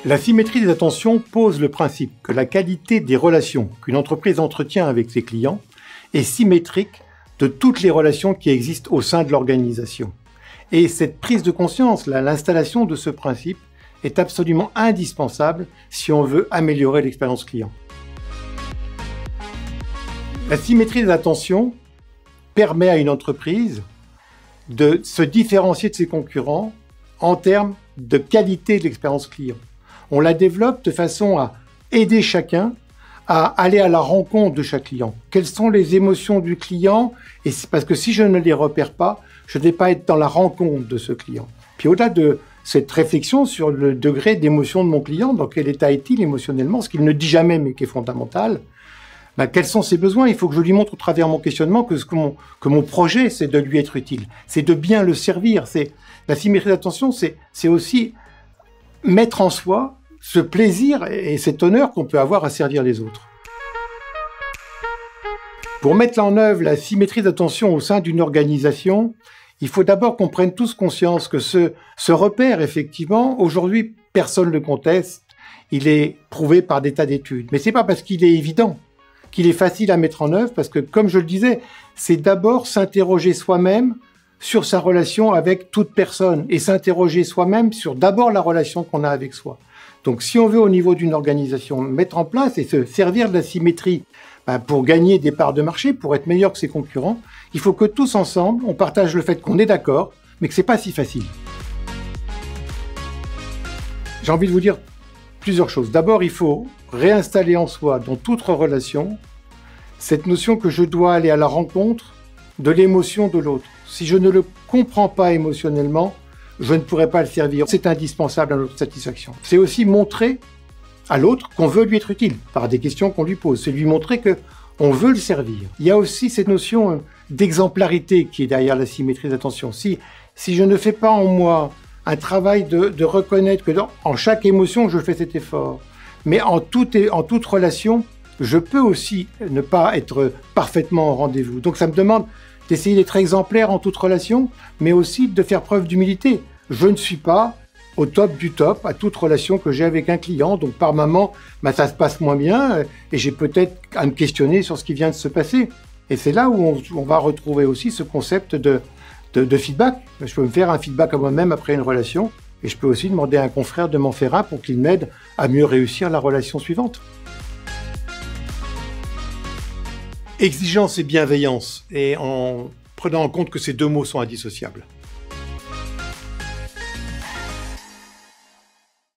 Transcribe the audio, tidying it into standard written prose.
La symétrie des attentions pose le principe que la qualité des relations qu'une entreprise entretient avec ses clients est symétrique de toutes les relations qui existent au sein de l'organisation. Et cette prise de conscience, l'installation de ce principe, est absolument indispensable si on veut améliorer l'expérience client. La symétrie des attentions permet à une entreprise de se différencier de ses concurrents en termes de qualité de l'expérience client. On la développe de façon à aider chacun à aller à la rencontre de chaque client. Quelles sont les émotions du client? Et c'est parce que si je ne les repère pas, je ne vais pas être dans la rencontre de ce client. Puis au-delà de cette réflexion sur le degré d'émotion de mon client, dans quel état est-il émotionnellement, ce qu'il ne dit jamais mais qui est fondamental, quels sont ses besoins? Il faut que je lui montre au travers de mon questionnement que mon projet, c'est de lui être utile. C'est de bien le servir. La symétrie d'attention, c'est aussi mettre en soi ce plaisir et cet honneur qu'on peut avoir à servir les autres. Pour mettre en œuvre la symétrie d'attention au sein d'une organisation, il faut d'abord qu'on prenne tous conscience que ce repère, effectivement, aujourd'hui, personne ne le conteste. Il est prouvé par des tas d'études. Mais c'est pas parce qu'il est évident qu'il est facile à mettre en œuvre, parce que, comme je le disais, c'est d'abord s'interroger soi-même sur sa relation avec toute personne et s'interroger soi-même sur d'abord la relation qu'on a avec soi. Donc, si on veut, au niveau d'une organisation, mettre en place et se servir de la symétrie pour gagner des parts de marché, pour être meilleur que ses concurrents, il faut que tous ensemble, on partage le fait qu'on est d'accord, mais que c'est pas si facile. J'ai envie de vous dire plusieurs choses. D'abord, il faut réinstaller en soi, dans toute relation, cette notion que je dois aller à la rencontre de l'émotion de l'autre. Si je ne le comprends pas émotionnellement, je ne pourrai pas le servir. C'est indispensable à notre satisfaction. C'est aussi montrer à l'autre qu'on veut lui être utile par des questions qu'on lui pose. C'est lui montrer qu'on veut le servir. Il y a aussi cette notion d'exemplarité qui est derrière la symétrie d'attention. Si je ne fais pas en moi un travail de reconnaître que en chaque émotion, je fais cet effort, mais en toute relation, je peux aussi ne pas être parfaitement au rendez-vous. Donc ça me demande d'essayer d'être exemplaire en toute relation, mais aussi de faire preuve d'humilité. Je ne suis pas au top du top à toute relation que j'ai avec un client, donc par moment, ça se passe moins bien, et j'ai peut-être à me questionner sur ce qui vient de se passer. Et c'est là où on va retrouver aussi ce concept de feedback. Je peux me faire un feedback à moi-même après une relation, et je peux aussi demander à un confrère de m'en faire un pour qu'il m'aide à mieux réussir la relation suivante. Exigence et bienveillance, et en prenant en compte que ces deux mots sont indissociables.